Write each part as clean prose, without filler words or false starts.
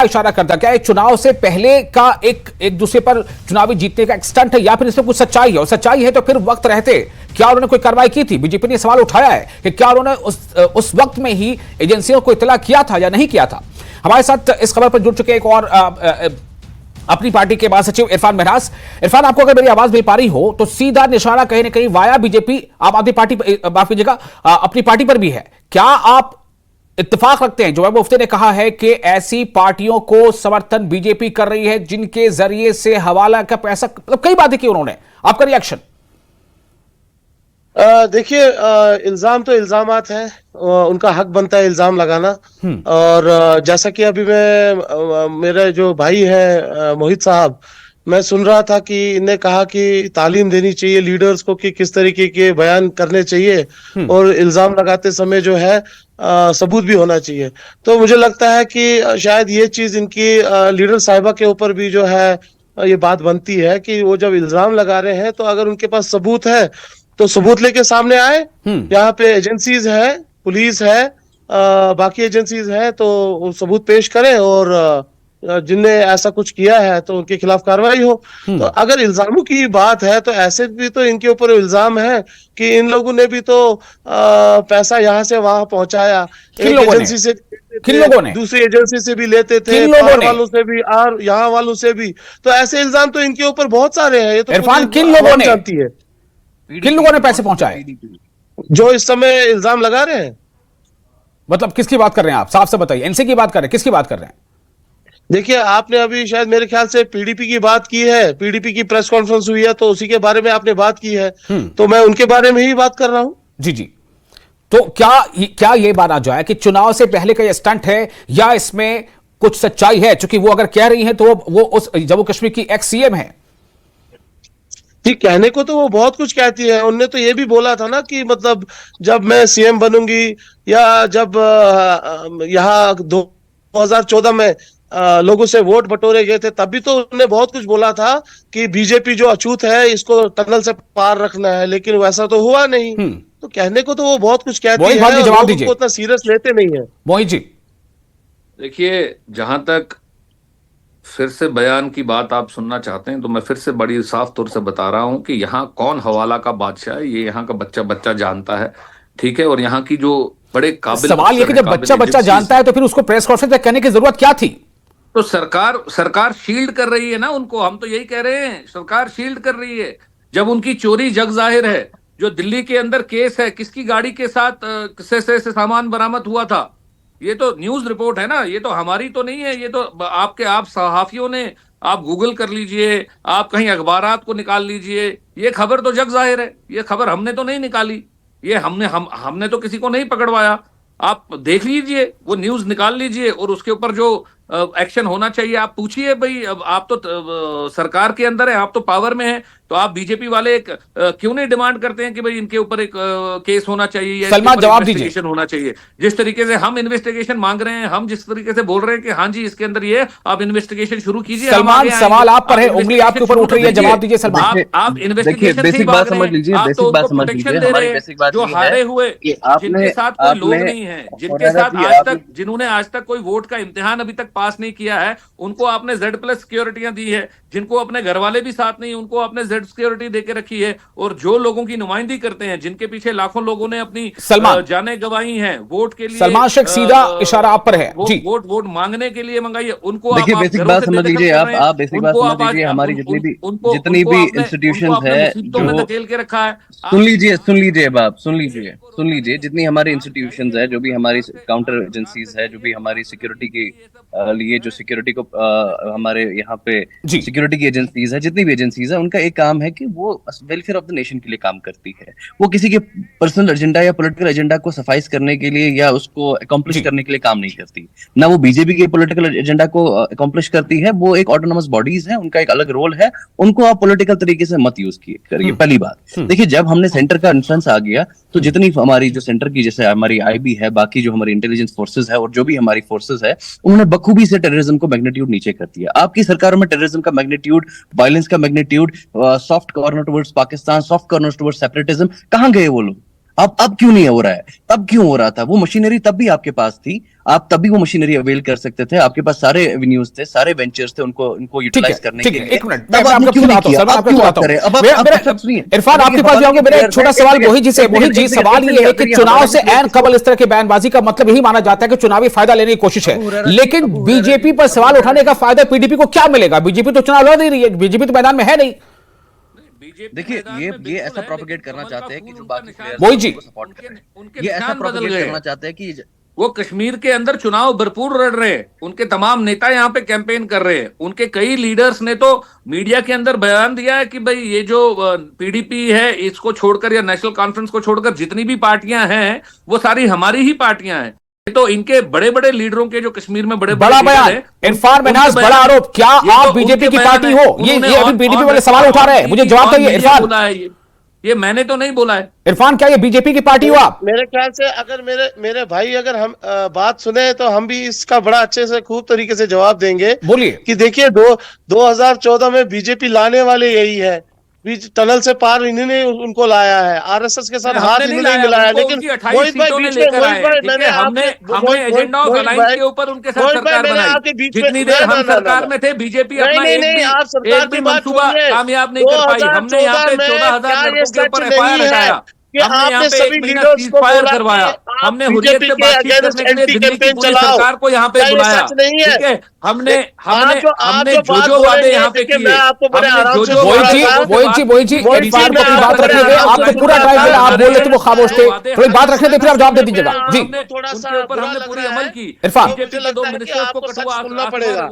इशारा करता क्या है चुनाव से पहले का एक दूसरे पर चुनावी जीतने का एक स्टंट है या फिर इसमें कुछ सच्चाई है? और सच्चाई है तो फिर वक्त रहते क्या उन्होंने कोई कार्रवाई की थी? बीजेपी ने सवाल उठाया है कि क्या उन्होंने उस वक्त में ही एजेंसियों को इत्तला किया था या नहीं किया था। हमारे साथ इस खबर पर जुड़ चुके एक और अपनी पार्टी के महासचिव इरफान महराज। इरफान, आपको अगर मेरी आवाज मिल पा रही हो तो सीधा निशाना कहीं ना कहीं वाया बीजेपी आम आदमी पार्टी, माफ कीजिएगा, अपनी पार्टी पर भी है। क्या आप इत्तेफाक रखते हैं? जो मुफ्ती ने कहा है कि ऐसी पार्टियों को समर्थन बीजेपी कर रही है जिनके जरिए से हवाला का पैसा, मतलब कई बातें की उन्होंने, आपका रिएक्शन? देखिए, इल्जाम तो इल्जामात हैं, उनका हक बनता है इल्जाम लगाना। और जैसा कि अभी मेरे जो भाई है मोहित साहब, मैं सुन रहा था कि इन्हें कहा कि तालीम देनी चाहिए लीडर्स को कि किस तरीके के बयान करने चाहिए और इल्जाम लगाते समय जो है सबूत भी होना चाहिए। तो मुझे लगता है कि शायद ये चीज इनकी लीडर साहिबा के ऊपर भी जो है ये बात बनती है कि वो जब इल्जाम लगा रहे हैं तो अगर उनके पास सबूत है तो सबूत लेके सामने आए। यहाँ पे एजेंसीज है, पुलिस है, बाकी एजेंसीज है, तो वो सबूत पेश करें और जिनने ऐसा कुछ किया है तो उनके खिलाफ कार्रवाई हो। तो अगर इल्जामों की बात है तो ऐसे भी तो इनके ऊपर इल्जाम है कि इन लोगों ने भी तो पैसा यहाँ से वहां पहुंचाया, एक एजेंसी से दूसरी एजेंसी से भी लेते थे, पार वालों से भी और यहाँ वालों से भी। तो ऐसे इल्जाम तो इनके ऊपर बहुत सारे हैं। ये तो इरफान, किन लोगों ने जानती है किन लोगों ने पैसे पहुंचाए जो इस समय इल्जाम लगा रहे हैं? मतलब किसकी बात कर रहे हैं आप? साफ से बताइए, एनसी की बात कर रहे हैं, किसकी बात कर रहे हैं? देखिए, आपने अभी शायद मेरे ख्याल से पीडीपी की बात की है, पीडीपी की प्रेस कॉन्फ्रेंस हुई है तो उसी के बारे में आपने बात की है, तो मैं उनके बारे में ही बात कर रहा हूं। जी जी। तो क्या ये माना जाए कि चुनाव से पहले का ये स्टंट है या इसमें कुछ सच्चाई है? क्योंकि वो अगर कह रही हैं तो वो उस जम्मू कश्मीर की एक्स सीएम है। जी, कहने को तो वो बहुत कुछ कहती है। उनने तो ये भी बोला था ना कि मतलब जब मैं सीएम बनूंगी या जब यहाँ 2014 में लोगों से वोट बटोरे गए थे तभी तो उन्होंने बहुत कुछ बोला था कि बीजेपी जो अछूत है इसको टनल से पार रखना है, लेकिन वैसा तो हुआ नहीं। तो कहने को तो वो बहुत कुछ कहती है, जवाब दीजिए। उतना सीरियस लेते नहीं है। मोहित जी, देखिए, जहां तक फिर से बयान की बात आप सुनना चाहते हैं तो मैं फिर से बड़ी साफ तौर से बता रहा हूं कि यहाँ कौन हवाला का बादशाह है ये यहाँ का बच्चा बच्चा जानता है, ठीक है। और यहाँ की जो बड़े काबिल, सवाल ये कि जब बच्चा बच्चा जानता है तो फिर उसको प्रेस कॉन्फ्रेंस में कहने की जरूरत क्या थी? तो सरकार शील्ड कर रही है ना उनको, हम तो यही कह रहे हैं, सरकार शील्ड कर रही है। जब उनकी चोरी जग जाहिर है, जो दिल्ली के अंदर केस है, किसकी गाड़ी के साथ से सामान बरामद हुआ था, ये तो न्यूज रिपोर्ट है ना, ये तो हमारी तो नहीं है, ये तो आप सहाफियों ने, आप गूगल कर लीजिए, आप कहीं अखबारात को निकाल लीजिए, ये खबर तो जग जाहिर है। ये खबर हमने तो नहीं निकाली, ये हमने तो किसी को नहीं पकड़वाया। आप देख लीजिए, वो न्यूज निकाल लीजिए और उसके ऊपर जो एक्शन होना चाहिए आप पूछिए। भाई, अब आप तो सरकार के अंदर है, आप तो पावर में है, तो आप बीजेपी वाले क्यों नहीं डिमांड करते हैं कि भाई इनके ऊपर एक केस होना चाहिए या सलमान, जवाब दीजिए। इन्वेस्टिगेशन होना चाहिए। जिस तरीके से हम इन्वेस्टिगेशन मांग रहे हैं, हम जिस तरीके से बोल रहे हैं कि हाँ जी इसके अंदर ये, आप इन्वेस्टिगेशन शुरू कीजिए। सलमान, सवाल आप पर है, उंगली आपके ऊपर उठ रही है, जवाब दीजिए सलमान। आप इन्वेस्टिगेशन बेसिक बात समझ लीजिए, बेसिक बात समझ लीजिए। हमारी बेसिक बात जो हारे हुए, जिनके साथ कोई लोग नहीं है, जिनके साथ जिन्होंने आज तक कोई वोट का इम्तिहान अभी तक पास नहीं किया है, उनको आपने Z+ सिक्योरिटियां दी है। जिनको अपने घर वाले भी साथ नहीं, उनको आपने Z सिक्योरिटी देके रखी है। और जो लोगों की नुमाइंदगी करते हैं, जिनके पीछे लाखों लोगों ने अपनी जाने गंवाई हैं वोट के लिए, सलमान शेख, सीधा इशारा आप पर है जी। वोट मांगने के लिए मंगाइए उनको। देखिए, बेसिक बात समझ लीजिए, आप बेसिक बात समझ लीजिए। हमारी जितनी भी इंस्टीट्यूशंस है, धकेल के रखा है। सुन लीजिए बाप, सुन लीजिए। जितनी हमारी इंस्टीट्यूशंस है, जो भी हमारी काउंटर एजेंसीज है, जो भी हमारी सिक्योरिटी के लिए जो सिक्योरिटी को हमारे यहाँ पे सिक्योरिटी की एजेंसीज है, जितनी भी एजेंसीज है, उनका एक काम है कि वो वेलफेयर ऑफ द नेशन के लिए काम करती है। वो किसी के पर्सनल एजेंडा या पॉलिटिकल एजेंडा को सफाइस करने के लिए या उसको अकॉम्प्लिश करने के लिए काम नहीं करती। ना वो बीजेपी के पॉलिटिकल एजेंडा को अकॉम्प्लिश करती है। वो एक ऑटोनोमस बॉडीज है, उनका एक अलग रोल है, उनको आप पॉलिटिकल तरीके से मत यूज करिए। पहली बात देखिए, जब हमने सेंटर का इंफ्लुएंस आ गया तो जितनी हमारी जो सेंटर की, जैसे हमारी आईबी है, बाकी जो हमारी इंटेलिजेंस फोर्सेज है और जो भी हमारी फोर्सेज है, उन्होंने बखूबी से टेररिज्म को मैग्नीट्यूड नीचे कर दिया। आपकी सरकारों में टेररिज्म का मैग्नीट्यूड, वायलेंस का magnitude, soft corner towards Pakistan, soft corner towards separatism, कहां गए वो लोग? अब क्यों नहीं हो रहा है? तब क्यों हो रहा था? वो मशीनरी तब भी आपके पास थी, आप तभी वो मशीनरी अवेल कर सकते थे, आपके पास सारे एवेन्यूज थे, सारे वेंचर्स थे उनको यूटिलाइज करने के लिए। एक मिनट, मैं आपको क्यों आता हूं सलमान, आपको क्यों आता हूं? इरफान आपके पास जाऊंगे, मेरा एक छोटा सवाल मोहित जी से। मोहित जी, सवाल ये है कि चुनाव से ऐन कबल इस तरह के बयानबाजी का मतलब यही माना जाता है कि चुनावी फायदा लेने की कोशिश है, लेकिन बीजेपी पर सवाल उठाने का फायदा पीडीपी को क्या मिलेगा? बीजेपी तो चुनाव लड़ नहीं रही है, बीजेपी तो मैदान में है नहीं। देखिए, ये ऐसा प्रोपेगेट करना चाहते हैं कि जो बाकी प्लेयर्स मोहित जी सपोर्ट कर रहे हैं, ये ऐसा प्रोपेगेट करना चाहते हैं कि वो कश्मीर के अंदर चुनाव भरपूर लड़ रहे हैं, उनके तमाम नेता यहाँ पे कैंपेन कर रहे हैं, उनके कई लीडर्स ने तो मीडिया के अंदर बयान दिया है कि भाई ये जो पीडीपी है इसको छोड़कर या नेशनल कॉन्फ्रेंस को छोड़कर जितनी भी पार्टियां हैं वो सारी हमारी ही पार्टियां हैं। तो इनके बड़े बड़े लीडरों के जो कश्मीर में बड़े बड़ा बयान, इरफान मिन्हाज बड़ा आरोप, क्या आप बीजेपी की पार्टी हो? ये अभी बीजेपी वाले सवाल उठा रहे हैं, मुझे जवाब चाहिए इरफान। ये मैंने तो नहीं बोला है। इरफान, क्या ये बीजेपी की पार्टी हो आप? मेरे ख्याल से अगर मेरे भाई अगर हम बात सुने तो हम भी इसका बड़ा अच्छे से खूब तरीके से जवाब देंगे। बोलिए। कि देखिए 2014 में बीजेपी लाने वाले यही है, बीच टनल से पार इन्हीं ने उनको लाया है, आरएसएस के साथ हाथ इन्हीं ने मिलाया। लेकिन मोहित भाई बीच में, मोहित भाई मैंने हमने एजेंडा ऑफ अलायंस के ऊपर उनके साथ सरकार बनाई। जितनी देर हम सरकार में थे बीजेपी अपना एक भी मंसूबा कामयाब नहीं कर पाई। हमने यहाँ पे 14,000 लड़कों के ऊपर एफआईआर हटाया, हमने यहाँ पे एक महीना सीज़फायर करवाया, हमने हुर्रियत से बातचीत करने के लिए दिल्ली की पूरी सरकार को यहाँ पे बुलाया। ठीक है, हमने जो वादे यहाँ पे किए, मोहित जी इरफान को अपनी बात रखने दें, आपको पूरा टाइम मिला, आप बोल रहे थे वो खामोश थे, थोड़ी बात रखने दें फिर आप जवाब दे दीजिएगा जी। उनके ऊपर हमने पूरी अमल की। इरफान, दो मिनिस्टर्स को सुनना पड़ेगा,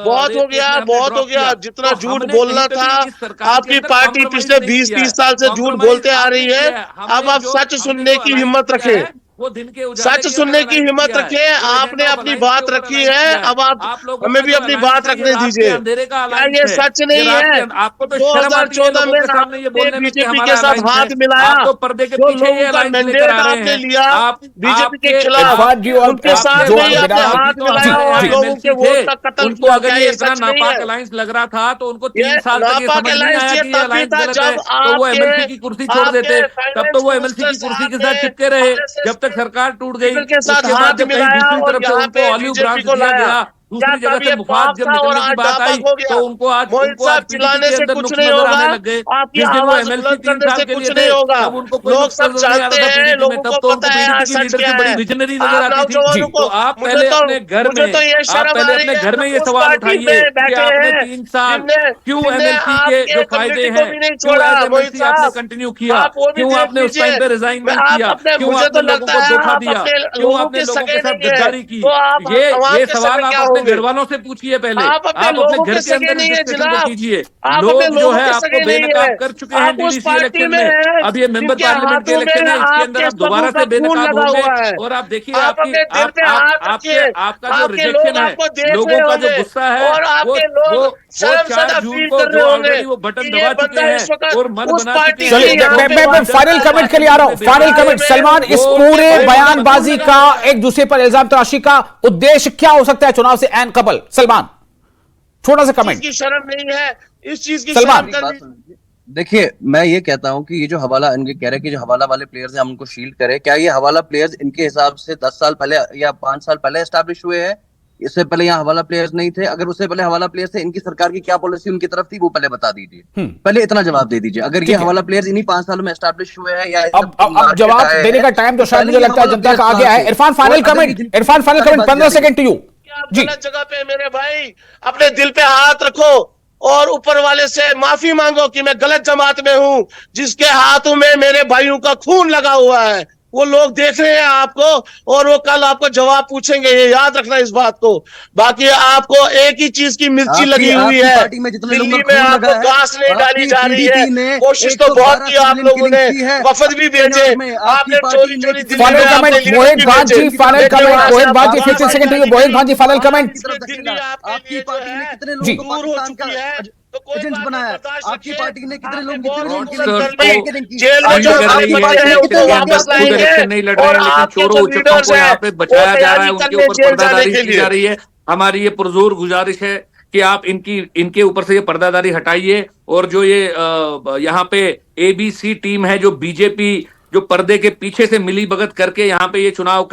बहुत हो गया, बहुत हो गया, जितना झूठ बोलना था। आपकी पार्टी पिछले 20-30 साल से झूठ बोलते आ रही है, अब आप सच सुनने की हिम्मत रखें, वो दिन के सच सुनने की हिम्मत रखिए। आपने अपनी बात रखी है, अब आप हमें भी अपनी बात रखने दीजिए। क्या ये सच नहीं है? आपको तो 2014 में आपने बीजेपी के साथ हाथ मिलाया, तो पर्दे के जो पीछे लोगों का मैंडेट आपने लिया बीजेपी के खिलाफ, उनके साथ नहीं आपने हाथ मिलाया और लोगों के वोट का कत्ल उनको किया। अगर ये इतना नापाक अलायंस लग रहा था तो उनको 3 साल तक ये समझ नहीं आया कि ये अलायंस गलत है, तो वो एमएलसी की कुर्सी छोड़ देते, तब तो वो एमएलसी की कुर्सी के साथ चिपके रहे जब तक सरकार टूट गई। के साथ उसके बाद जब कहीं दूसरी तरफ से उनको ऑलिव ब्रांच दिया गया, दूसरी जगह से मुफात जब निकलने की बात आई तो उनको आज चिल्लाने से कुछ नहीं होगा, आपकी आवाज बुलंद करने से कुछ नहीं होगा। लोग सब जानते हैं, लोगों को पता है सच क्या है। विजनरी नजर आती थी। तो आप पहले अपने घर में ये सवाल उठाइए कि आपने 3 साल क्यों एमएलसी के जो फायदे हैं क्यों एमएलसी आपने कंटिन्यू किया, क्यों आपने उस टाइम पे रिजाइनमेंट किया, क्यों आपने लोगों को धोखा दिया, क्यों आपने लोगों के साथ गद्दारी की। ये सवाल आप अपने घर वालों से पूछिए पहले, आप अपने घर के अंदर डिस्कशन को कीजिए। लोग जो है आपको बेनकाब कर चुके हैं डीडीसी इलेक्शन में, अब ये मेंबर पार्लियामेंट के इलेक्शन है, इसके अंदर आप दोबारा से बेनकाब होंगे। और आप देखिए आपका जो रिजेक्शन है, लोगों का जो गुस्सा है, वो 4 जून को जो ऑलरेडी वो बटन दबा चुके हैं और मन बना चुके हैं। मैं फाइनल कमेंट के लिए आ रहा हूं, फाइनल कमेंट सलमान, इस पूरे बयानबाजी का एक दूसरे पर इल्जाम तराशी का उद्देश्य क्या हो सकता है चुनाव से ऐन कबल? सलमान, छोटा सा कमेंट। की शर्म नहीं है इस चीज की सलमान। देखिए, मैं ये कहता हूं कि ये जो हवाला इनके कह रहे हैं कि जो हवाला वाले प्लेयर्स हैं हम उनको शील्ड करें, क्या ये हवाला प्लेयर्स इनके हिसाब से 10 साल पहले या 5 साल पहले एस्टैब्लिश हुए हैं? इससे पहले यहाँ हवाला प्लेयर्स नहीं थे? अगर उससे पहले हवाला प्लेयर्स थे, इनकी सरकार की क्या पॉलिसी उनकी तरफ थी वो पहले बता दीजिए, पहले इतना जवाब दे दीजिए। अगर ये हवाला प्लेयर्स इन्हीं 5 सालों में एस्टैब्लिश हुए हैं या अब जवाब देने का टाइम तो शायद मुझे लगता है जनता का आ गया है। Irfan final comment, 15 second to you. गलत जगह पे मेरे भाई, अपने दिल पे हाथ रखो और ऊपर वाले से माफी मांगो कि मैं गलत जमात में हूं, जिसके हाथों में मेरे भाइयों का खून लगा हुआ है। वो लोग देख रहे हैं आपको और वो कल आपको जवाब पूछेंगे, ये याद रखना इस बात को। बाकी आपको एक ही चीज की मिर्ची लगी हुई है, दिल्ली में आपको घास नहीं डाली जा रही है। कोशिश तो बहुत की आप लोगों ने, वफद भी भेजे, आपने चोरी चोरी दिल्ली में आपने मोहित भाजी फाइनल कमेंट, मोहित भाजी 15 सेकंड टू यू, मोहित भाजी फाइनल कमेंट। आपकी पार्टी ने कितने लोगों को पाकिस्तान का एजेंट बनाया? आपकी पार्टी ने कितने लोग जेल में जो इलेक्शन नहीं लड़ रहे हैं, लेकिन चोरों उचक्कों को यहाँ पे बचाया जा रहा है, उनके ऊपर पर्दादारी की जा रही है। हमारी ये पुरजोर गुजारिश है कि आप इनके ऊपर से ये पर्दादारी हटाइए और जो ये यहाँ पे ABC टीम है जो बीजेपी जो पर्दे के पीछे से मिली भगत करके यहाँ पे ये चुनाव